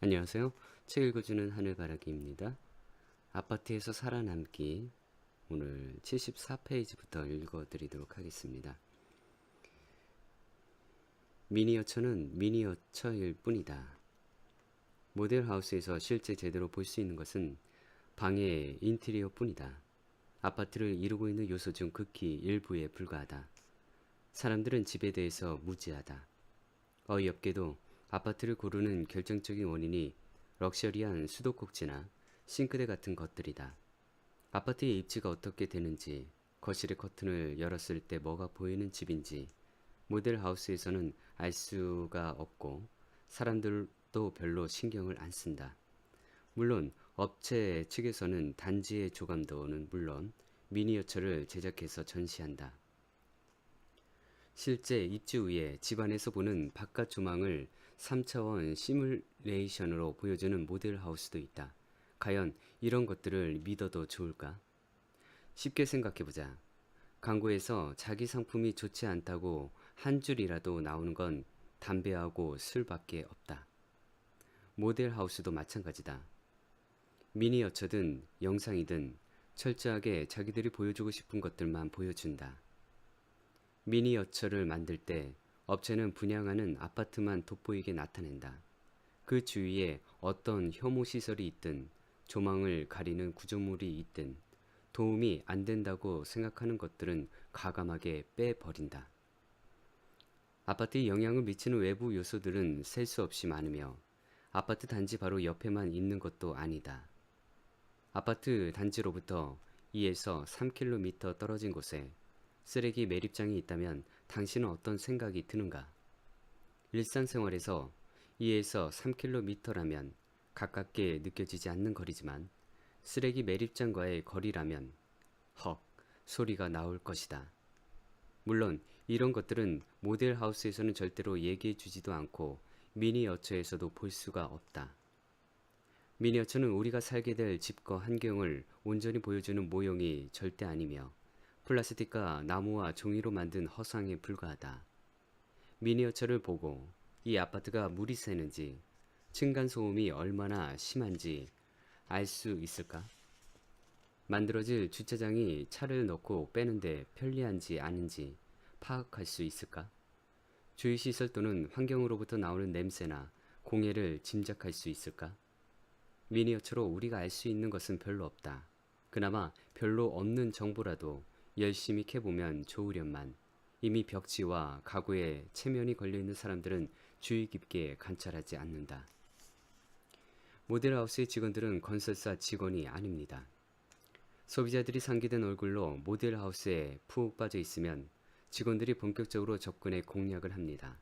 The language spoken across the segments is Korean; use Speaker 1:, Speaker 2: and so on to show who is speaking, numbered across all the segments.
Speaker 1: 안녕하세요. 책 읽어주는 하늘바라기입니다. 아파트에서 살아남기, 오늘 74페이지부터 읽어드리도록 하겠습니다. 미니어처는 미니어처일 뿐이다. 모델하우스에서 실제 제대로 볼 수 있는 것은 방의 인테리어 뿐이다. 아파트를 이루고 있는 요소 중 극히 일부에 불과하다. 사람들은 집에 대해서 무지하다. 어이없게도 아파트를 고르는 결정적인 원인이 럭셔리한 수도꼭지나 싱크대 같은 것들이다. 아파트의 입지가 어떻게 되는지, 거실의 커튼을 열었을 때 뭐가 보이는 집인지 모델하우스에서는 알 수가 없고 사람들도 별로 신경을 안 쓴다. 물론 업체 측에서는 단지의 조감도는 물론 미니어처를 제작해서 전시한다. 실제 입주 후에 집안에서 보는 바깥 조망을 3차원 시뮬레이션으로 보여주는 모델하우스도 있다. 과연 이런 것들을 믿어도 좋을까? 쉽게 생각해보자. 광고에서 자기 상품이 좋지 않다고 한 줄이라도 나오는 건 담배하고 술밖에 없다. 모델하우스도 마찬가지다. 미니어처든 영상이든 철저하게 자기들이 보여주고 싶은 것들만 보여준다. 미니어처를 만들 때 업체는 분양하는 아파트만 돋보이게 나타낸다. 그 주위에 어떤 혐오시설이 있든 조망을 가리는 구조물이 있든 도움이 안 된다고 생각하는 것들은 과감하게 빼버린다. 아파트에 영향을 미치는 외부 요소들은 셀 수 없이 많으며 아파트 단지 바로 옆에만 있는 것도 아니다. 아파트 단지로부터 2에서 3km 떨어진 곳에 쓰레기 매립장이 있다면 당신은 어떤 생각이 드는가? 일상생활에서 2에서 3km라면 가깝게 느껴지지 않는 거리지만 쓰레기 매립장과의 거리라면 헉 소리가 나올 것이다. 물론 이런 것들은 모델하우스에서는 절대로 얘기해 주지도 않고 미니어처에서도 볼 수가 없다. 미니어처는 우리가 살게 될 집과 환경을 온전히 보여주는 모형이 절대 아니며 플라스틱과 나무와 종이로 만든 허상에 불과하다. 미니어처를 보고 이 아파트가 물이 새는지 층간소음이 얼마나 심한지 알 수 있을까? 만들어질 주차장이 차를 넣고 빼는데 편리한지 아닌지 파악할 수 있을까? 주유시설 또는 환경으로부터 나오는 냄새나 공해를 짐작할 수 있을까? 미니어처로 우리가 알 수 있는 것은 별로 없다. 그나마 별로 없는 정보라도 열심히 캐보면 좋으련만 이미 벽지와 가구에 체면이 걸려있는 사람들은 주의 깊게 관찰하지 않는다. 모델하우스의 직원들은 건설사 직원이 아닙니다. 소비자들이 상기된 얼굴로 모델하우스에 푹 빠져 있으면 직원들이 본격적으로 접근해 공략을 합니다.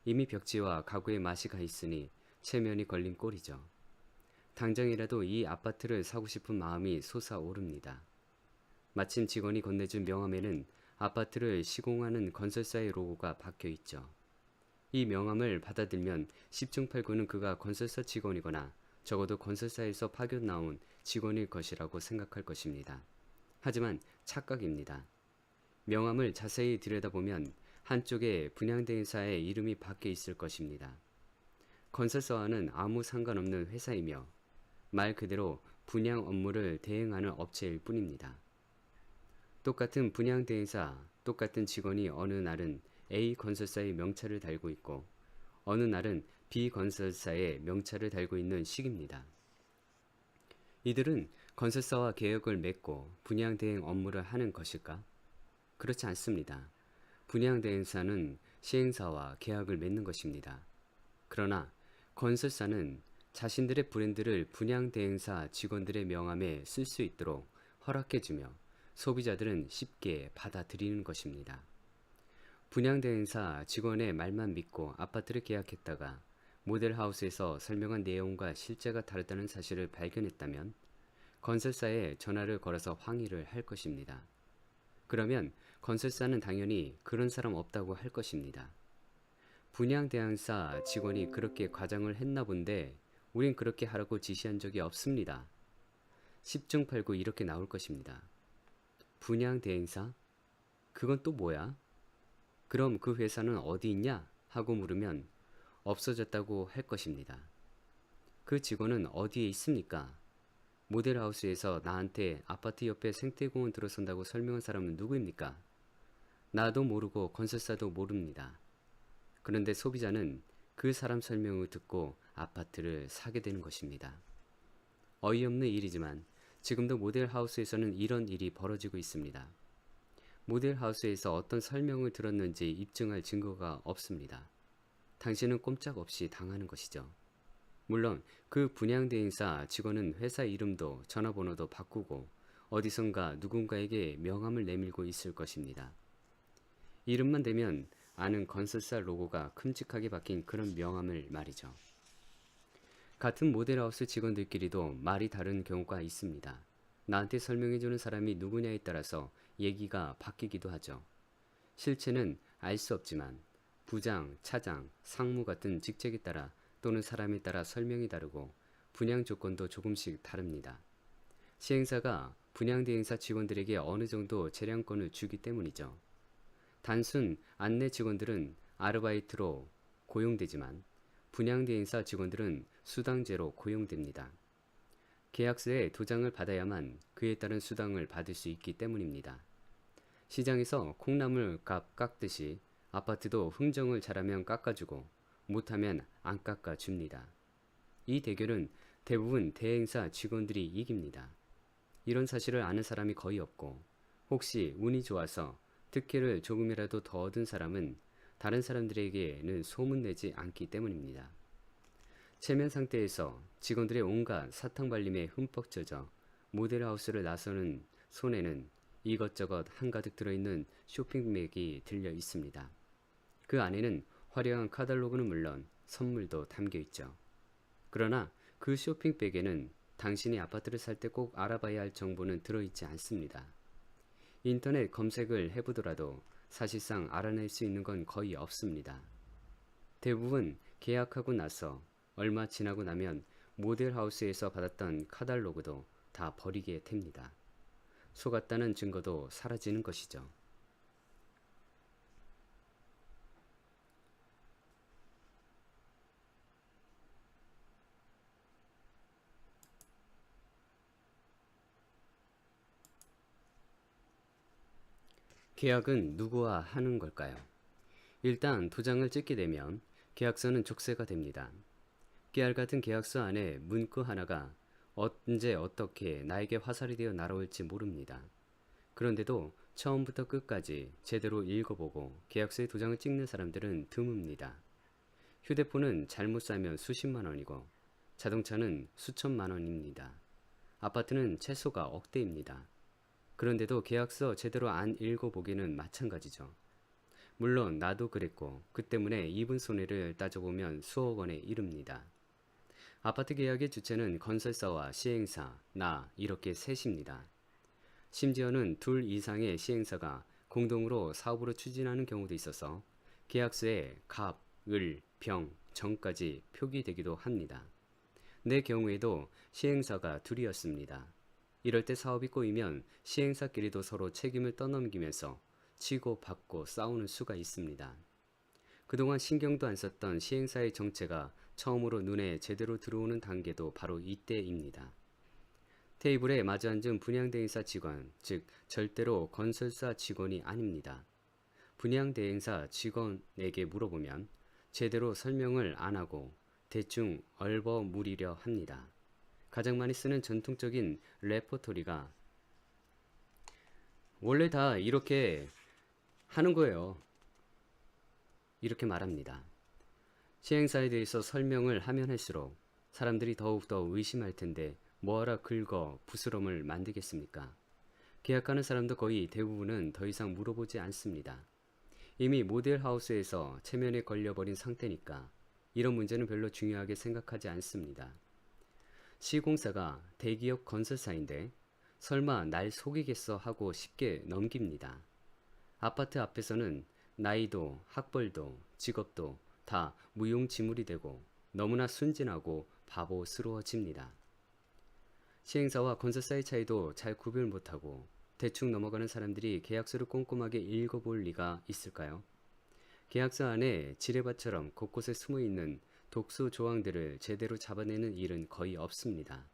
Speaker 1: 이미 벽지와 가구에 맛이 가 있으니 체면이 걸린 꼴이죠. 당장이라도 이 아파트를 사고 싶은 마음이 솟아오릅니다. 마침 직원이 건네준 명함에는 아파트를 시공하는 건설사의 로고가 박혀 있죠. 이 명함을 받아들면 10중8구는 그가 건설사 직원이거나 적어도 건설사에서 파견 나온 직원일 것이라고 생각할 것입니다. 하지만 착각입니다. 명함을 자세히 들여다보면 한쪽에 분양대행사의 이름이 박혀 있을 것입니다. 건설사와는 아무 상관없는 회사이며 말 그대로 분양 업무를 대행하는 업체일 뿐입니다. 똑같은 분양 대행사, 똑같은 직원이 어느 날은 A 건설사의 명찰을 달고 있고 어느 날은 B 건설사의 명찰을 달고 있는 시기입니다. 이들은 건설사와 계약을 맺고 분양 대행 업무를 하는 것일까? 그렇지 않습니다. 분양 대행사는 시행사와 계약을 맺는 것입니다. 그러나 건설사는 자신들의 브랜드를 분양 대행사 직원들의 명함에 쓸 수 있도록 허락해주며 소비자들은 쉽게 받아들이는 것입니다. 분양대행사 직원의 말만 믿고 아파트를 계약했다가 모델하우스에서 설명한 내용과 실제가 다르다는 사실을 발견했다면 건설사에 전화를 걸어서 항의를 할 것입니다. 그러면 건설사는 당연히 그런 사람 없다고 할 것입니다. 분양대행사 직원이 그렇게 과장을 했나 본데 우린 그렇게 하라고 지시한 적이 없습니다. 10중8구 이렇게 나올 것입니다. 분양 대행사? 그건 또 뭐야? 그럼 그 회사는 어디 있냐? 하고 물으면 없어졌다고 할 것입니다. 그 직원은 어디에 있습니까? 모델하우스에서 나한테 아파트 옆에 생태공원 들어선다고 설명한 사람은 누구입니까? 나도 모르고 건설사도 모릅니다. 그런데 소비자는 그 사람 설명을 듣고 아파트를 사게 되는 것입니다. 어이없는 일이지만 지금도 모델하우스에서는 이런 일이 벌어지고 있습니다. 모델하우스에서 어떤 설명을 들었는지 입증할 증거가 없습니다. 당신은 꼼짝없이 당하는 것이죠. 물론 그 분양대행사 직원은 회사 이름도 전화번호도 바꾸고 어디선가 누군가에게 명함을 내밀고 있을 것입니다. 이름만 대면 아는 건설사 로고가 큼직하게 박힌 그런 명함을 말이죠. 같은 모델하우스 직원들끼리도 말이 다른 경우가 있습니다. 나한테 설명해주는 사람이 누구냐에 따라서 얘기가 바뀌기도 하죠. 실체는 알 수 없지만 부장, 차장, 상무 같은 직책에 따라 또는 사람에 따라 설명이 다르고 분양 조건도 조금씩 다릅니다. 시행사가 분양대행사 직원들에게 어느 정도 재량권을 주기 때문이죠. 단순 안내 직원들은 아르바이트로 고용되지만 분양대행사 직원들은 수당제로 고용됩니다. 계약서에 도장을 받아야만 그에 따른 수당을 받을 수 있기 때문입니다. 시장에서 콩나물 값 깎듯이 아파트도 흥정을 잘하면 깎아주고 못하면 안 깎아줍니다. 이 대결은 대부분 대행사 직원들이 이깁니다. 이런 사실을 아는 사람이 거의 없고 혹시 운이 좋아서 특혜를 조금이라도 더 얻은 사람은 다른 사람들에게는 소문내지 않기 때문입니다. 체면 상태에서 직원들의 온갖 사탕발림에 흠뻑 젖어 모델하우스를 나서는 손에는 이것저것 한가득 들어있는 쇼핑백이 들려 있습니다. 그 안에는 화려한 카탈로그는 물론 선물도 담겨 있죠. 그러나 그 쇼핑백에는 당신이 아파트를 살 때 꼭 알아봐야 할 정보는 들어있지 않습니다. 인터넷 검색을 해보더라도 사실상 알아낼 수 있는 건 거의 없습니다. 대부분 계약하고 나서 얼마 지나고 나면 모델하우스에서 받았던 카탈로그도 다 버리게 됩니다. 속았다는 증거도 사라지는 것이죠. 계약은 누구와 하는 걸까요? 일단 도장을 찍게 되면 계약서는 족쇄가 됩니다. 깨알 같은 계약서 안에 문구 하나가 언제 어떻게 나에게 화살이 되어 날아올지 모릅니다. 그런데도 처음부터 끝까지 제대로 읽어보고 계약서에 도장을 찍는 사람들은 드뭅니다. 휴대폰은 잘못 사면 수십만 원이고 자동차는 수천만 원입니다. 아파트는 최소가 억대입니다. 그런데도 계약서 제대로 안 읽어보기는 마찬가지죠. 물론 나도 그랬고 그 때문에 입은 손해를 따져보면 수억 원에 이릅니다. 아파트 계약의 주체는 건설사와 시행사, 나 이렇게 셋입니다. 심지어는 둘 이상의 시행사가 공동으로 사업으로 추진하는 경우도 있어서 계약서에 갑, 을, 병, 정까지 표기되기도 합니다. 내 경우에도 시행사가 둘이었습니다. 이럴 때 사업이 꼬이면 시행사끼리도 서로 책임을 떠넘기면서 치고 받고 싸우는 수가 있습니다. 그동안 신경도 안 썼던 시행사의 정체가 처음으로 눈에 제대로 들어오는 단계도 바로 이때입니다. 테이블에 마주 앉은 분양대행사 직원, 즉 절대로 건설사 직원이 아닙니다. 분양대행사 직원에게 물어보면 제대로 설명을 안 하고 대충 얼버무리려 합니다. 가장 많이 쓰는 전통적인 레퍼토리가 원래 다 이렇게 하는 거예요. 이렇게 말합니다. 시행사에 대해서 설명을 하면 할수록 사람들이 더욱더 의심할 텐데 뭐하러 긁어 부스럼을 만들겠습니까? 계약하는 사람도 거의 대부분은 더 이상 물어보지 않습니다. 이미 모델하우스에서 체면에 걸려버린 상태니까 이런 문제는 별로 중요하게 생각하지 않습니다. 시공사가 대기업 건설사인데 설마 날 속이겠어 하고 쉽게 넘깁니다. 아파트 앞에서는 나이도 학벌도 직업도 다 무용지물이 되고 너무나 순진하고 바보스러워집니다. 시행사와 건설사의 차이도 잘 구별 못하고 대충 넘어가는 사람들이 계약서를 꼼꼼하게 읽어볼 리가 있을까요? 계약서 안에 지뢰밭처럼 곳곳에 숨어있는 독소 조항들을 제대로 잡아내는 일은 거의 없습니다.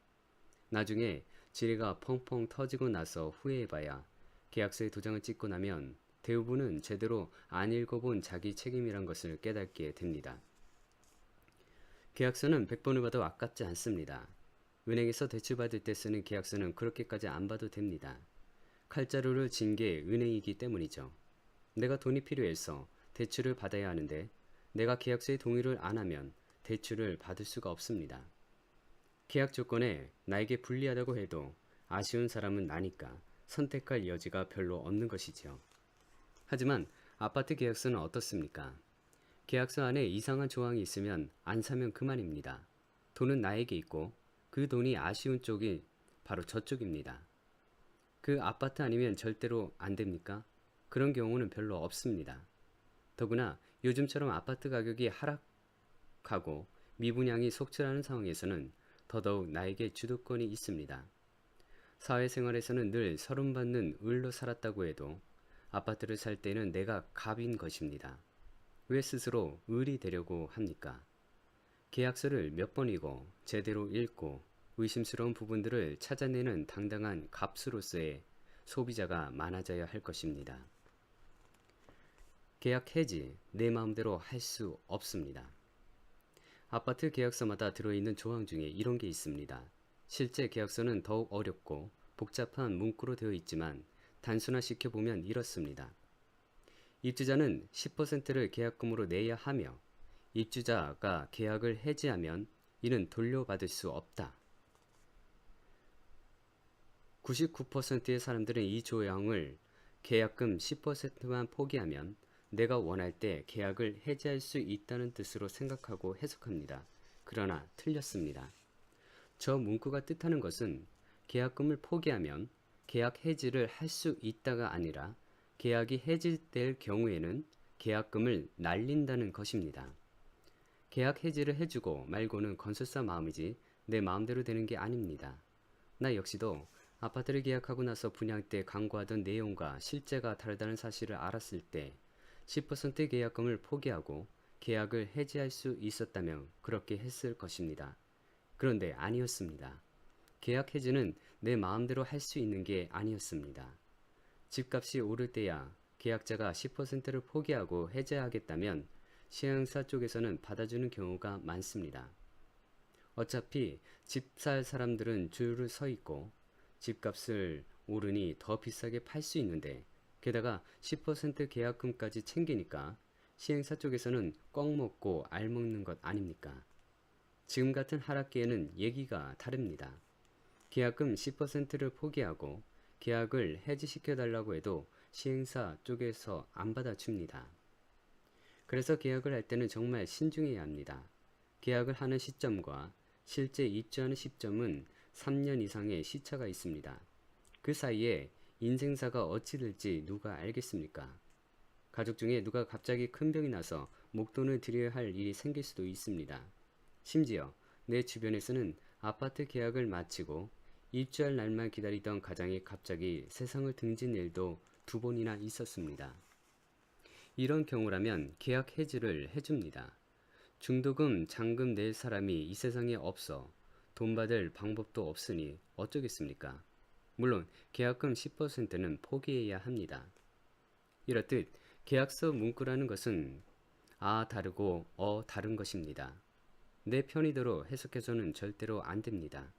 Speaker 1: 나중에 지뢰가 펑펑 터지고 나서 후회해봐야 계약서에 도장을 찍고 나면 대부분은 제대로 안 읽어본 자기 책임이란 것을 깨닫게 됩니다. 계약서는 100번을 봐도 아깝지 않습니다. 은행에서 대출받을 때 쓰는 계약서는 그렇게까지 안 봐도 됩니다. 칼자루를 진 게 은행이기 때문이죠. 내가 돈이 필요해서 대출을 받아야 하는데 내가 계약서에 동의를 안 하면 대출을 받을 수가 없습니다. 계약 조건에 나에게 불리하다고 해도 아쉬운 사람은 나니까 선택할 여지가 별로 없는 것이지요. 하지만 아파트 계약서는 어떻습니까? 계약서 안에 이상한 조항이 있으면 안 사면 그만입니다. 돈은 나에게 있고 그 돈이 아쉬운 쪽이 바로 저쪽입니다. 그 아파트 아니면 절대로 안 됩니까? 그런 경우는 별로 없습니다. 더구나 요즘처럼 아파트 가격이 하락하고 미분양이 속출하는 상황에서는 더더욱 나에게 주도권이 있습니다. 사회생활에서는 늘 서름받는 을로 살았다고 해도 아파트를 살 때는 내가 갑인 것입니다. 왜 스스로 을이 되려고 합니까? 계약서를 몇 번이고 제대로 읽고 의심스러운 부분들을 찾아내는 당당한 갑수로서의 소비자가 많아져야 할 것입니다. 계약 해지 내 마음대로 할 수 없습니다. 아파트 계약서마다 들어있는 조항 중에 이런 게 있습니다. 실제 계약서는 더욱 어렵고 복잡한 문구로 되어 있지만 단순화시켜보면 이렇습니다. 입주자는 10%를 계약금으로 내야 하며 입주자가 계약을 해지하면 이는 돌려받을 수 없다. 99%의 사람들은 이 조항을 계약금 10%만 포기하면 내가 원할 때 계약을 해지할 수 있다는 뜻으로 생각하고 해석합니다. 그러나 틀렸습니다. 저 문구가 뜻하는 것은 계약금을 포기하면 계약 해지를 할 수 있다가 아니라 계약이 해지될 경우에는 계약금을 날린다는 것입니다. 계약 해지를 해주고 말고는 건설사 마음이지 내 마음대로 되는 게 아닙니다. 나 역시도 아파트를 계약하고 나서 분양 때 광고하던 내용과 실제가 다르다는 사실을 알았을 때 10% 계약금을 포기하고 계약을 해지할 수 있었다면 그렇게 했을 것입니다. 그런데 아니었습니다. 계약 해지는 내 마음대로 할 수 있는 게 아니었습니다. 집값이 오를 때야 계약자가 10%를 포기하고 해지하겠다면 시행사 쪽에서는 받아주는 경우가 많습니다. 어차피 집 살 사람들은 줄을 서 있고 집값을 오르니 더 비싸게 팔 수 있는데 게다가 10% 계약금까지 챙기니까 시행사 쪽에서는 꽉 먹고 알 먹는 것 아닙니까? 지금 같은 하락기에는 얘기가 다릅니다. 계약금 10%를 포기하고 계약을 해지시켜달라고 해도 시행사 쪽에서 안 받아줍니다. 그래서 계약을 할 때는 정말 신중해야 합니다. 계약을 하는 시점과 실제 입주하는 시점은 3년 이상의 시차가 있습니다. 그 사이에 인생사가 어찌 될지 누가 알겠습니까? 가족 중에 누가 갑자기 큰 병이 나서 목돈을 드려야 할 일이 생길 수도 있습니다. 심지어 내 주변에서는 아파트 계약을 마치고 입주할 날만 기다리던 가장이 갑자기 세상을 등진 일도 2번이나 있었습니다. 이런 경우라면 계약 해지를 해줍니다. 중도금, 잔금 낼 사람이 이 세상에 없어 돈 받을 방법도 없으니 어쩌겠습니까? 물론 계약금 10%는 포기해야 합니다. 이렇듯 계약서 문구라는 것은 다르고 다른 것입니다. 내 편의대로 해석해서는 절대로 안 됩니다.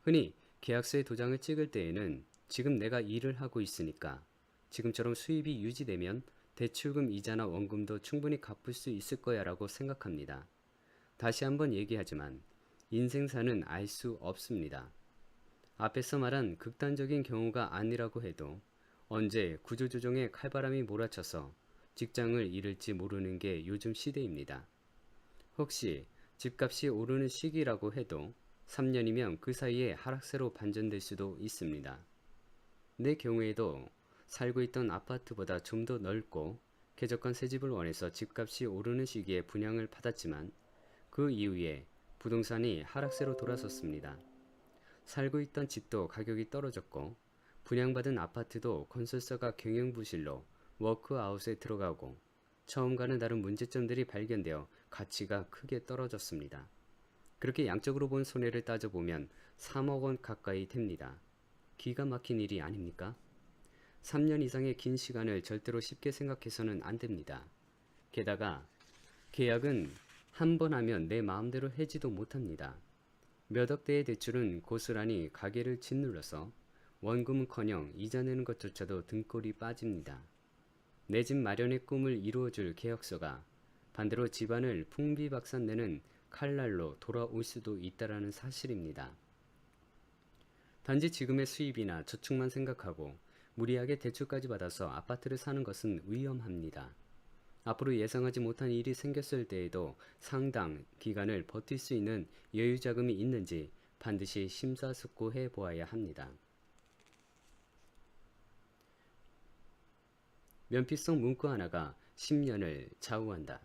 Speaker 1: 흔히 계약서에 도장을 찍을 때에는 지금 내가 일을 하고 있으니까 지금처럼 수입이 유지되면 대출금 이자나 원금도 충분히 갚을 수 있을 거야 라고 생각합니다. 다시 한번 얘기하지만 인생사는 알 수 없습니다. 앞에서 말한 극단적인 경우가 아니라고 해도 언제 구조조정에 칼바람이 몰아쳐서 직장을 잃을지 모르는 게 요즘 시대입니다. 혹시 집값이 오르는 시기라고 해도 3년이면 그 사이에 하락세로 반전될 수도 있습니다. 내 경우에도 살고 있던 아파트보다 좀 더 넓고 쾌적한 새 집을 원해서 집값이 오르는 시기에 분양을 받았지만 그 이후에 부동산이 하락세로 돌아섰습니다. 살고 있던 집도 가격이 떨어졌고 분양받은 아파트도 건설사가 경영부실로 워크아웃에 들어가고 처음과는 다른 문제점들이 발견되어 가치가 크게 떨어졌습니다. 그렇게 양적으로 본 손해를 따져보면 3억 원 가까이 됩니다. 기가 막힌 일이 아닙니까? 3년 이상의 긴 시간을 절대로 쉽게 생각해서는 안 됩니다. 게다가 계약은 한 번 하면 내 마음대로 해지도 못합니다. 몇 억대의 대출은 고스란히 가게를 짓눌러서 원금은커녕 이자 내는 것조차도 등골이 빠집니다. 내 집 마련의 꿈을 이루어줄 계약서가 반대로 집안을 풍비박산내는 칼날로 돌아올 수도 있다라는 사실입니다. 단지 지금의 수입이나 저축만 생각하고 무리하게 대출까지 받아서 아파트를 사는 것은 위험합니다. 앞으로 예상하지 못한 일이 생겼을 때에도 상당 기간을 버틸 수 있는 여유 자금이 있는지 반드시 심사숙고해 보아야 합니다. 면피성 문구 하나가 10년을 좌우한다.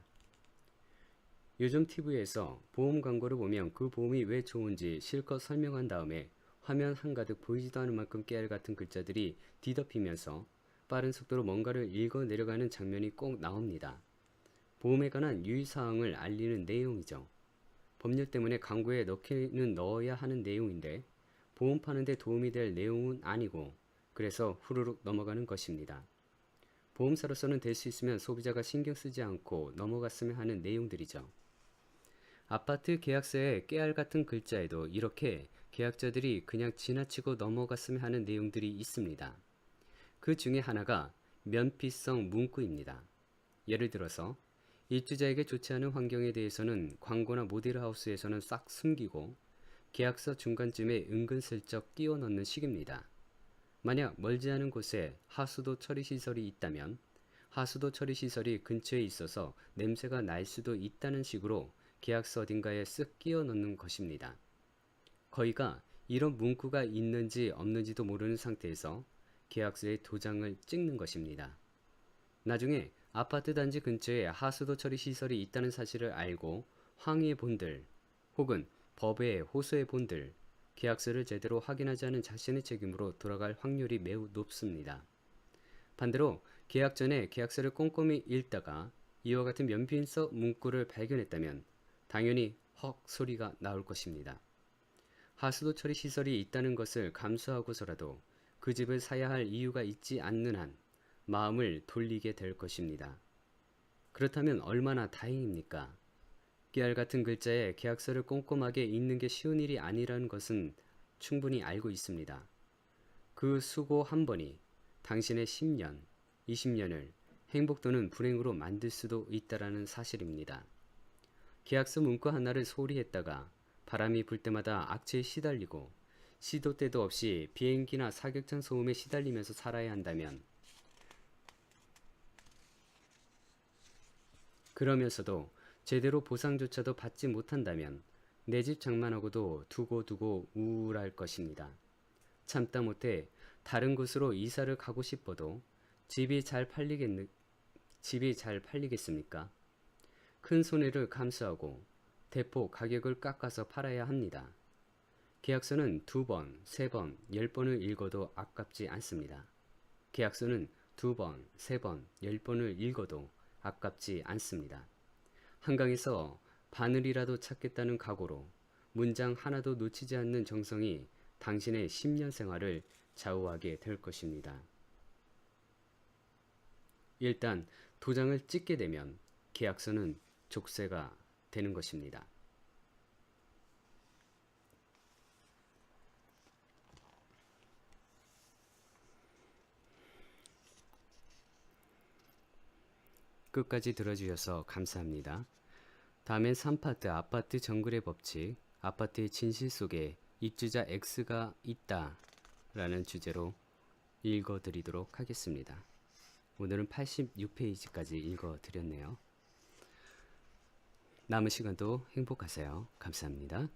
Speaker 1: 요즘 TV에서 보험 광고를 보면 그 보험이 왜 좋은지 실컷 설명한 다음에 화면 한가득 보이지도 않을 만큼 깨알 같은 글자들이 뒤덮이면서 빠른 속도로 뭔가를 읽어 내려가는 장면이 꼭 나옵니다. 보험에 관한 유의사항을 알리는 내용이죠. 법률 때문에 광고에 넣기는 넣어야 하는 내용인데 보험 파는데 도움이 될 내용은 아니고 그래서 후루룩 넘어가는 것입니다. 보험사로서는 될 수 있으면 소비자가 신경 쓰지 않고 넘어갔으면 하는 내용들이죠. 아파트 계약서에 깨알 같은 글자에도 이렇게 계약자들이 그냥 지나치고 넘어갔으면 하는 내용들이 있습니다. 그 중에 하나가 면피성 문구입니다. 예를 들어서 입주자에게 좋지 않은 환경에 대해서는 광고나 모델하우스에서는 싹 숨기고 계약서 중간쯤에 은근슬쩍 끼워 넣는 식입니다. 만약 멀지 않은 곳에 하수도 처리시설이 있다면 하수도 처리시설이 근처에 있어서 냄새가 날 수도 있다는 식으로 계약서 어딘가에 쓱 끼워 넣는 것입니다. 거의가 이런 문구가 있는지 없는지도 모르는 상태에서 계약서에 도장을 찍는 것입니다. 나중에 아파트 단지 근처에 하수도 처리 시설이 있다는 사실을 알고 항의의 본들 혹은 법에 호소의 본들 계약서를 제대로 확인하지 않은 자신의 책임으로 돌아갈 확률이 매우 높습니다. 반대로 계약 전에 계약서를 꼼꼼히 읽다가 이와 같은 면피성 문구를 발견했다면 당연히 헉 소리가 나올 것입니다. 하수도 처리 시설이 있다는 것을 감수하고서라도 그 집을 사야 할 이유가 있지 않는 한 마음을 돌리게 될 것입니다. 그렇다면 얼마나 다행입니까? 깨알 같은 글자에 계약서를 꼼꼼하게 읽는 게 쉬운 일이 아니라는 것은 충분히 알고 있습니다. 그 수고 한 번이 당신의 10년, 20년을 행복 또는 불행으로 만들 수도 있다라는 사실입니다. 계약서 문구 하나를 소홀히 했다가 바람이 불 때마다 악취에 시달리고 시도 때도 없이 비행기나 사격장 소음에 시달리면서 살아야 한다면 그러면서도 제대로 보상조차도 받지 못한다면 내 집 장만하고도 두고두고 우울할 것입니다. 참다 못해 다른 곳으로 이사를 가고 싶어도 집이 잘 팔리겠습니까? 큰 손해를 감수하고 대폭 가격을 깎아서 팔아야 합니다. 계약서는 2번, 3번, 10번을 읽어도 아깝지 않습니다. 계약서는 2번, 3번, 10번을 읽어도 아깝지 않습니다. 한강에서 바늘이라도 찾겠다는 각오로 문장 하나도 놓치지 않는 정성이 당신의 10년 생활을 좌우하게 될 것입니다. 일단 도장을 찍게 되면 계약서는 족쇄가 되는 것입니다. 끝까지 들어주셔서 감사합니다. 다음엔 3파트 아파트 정글의 법칙, 아파트의 진실 속에 입주자 X가 있다 라는 주제로 읽어드리도록 하겠습니다. 오늘은 86페이지까지 읽어드렸네요. 남은 시간도 행복하세요. 감사합니다.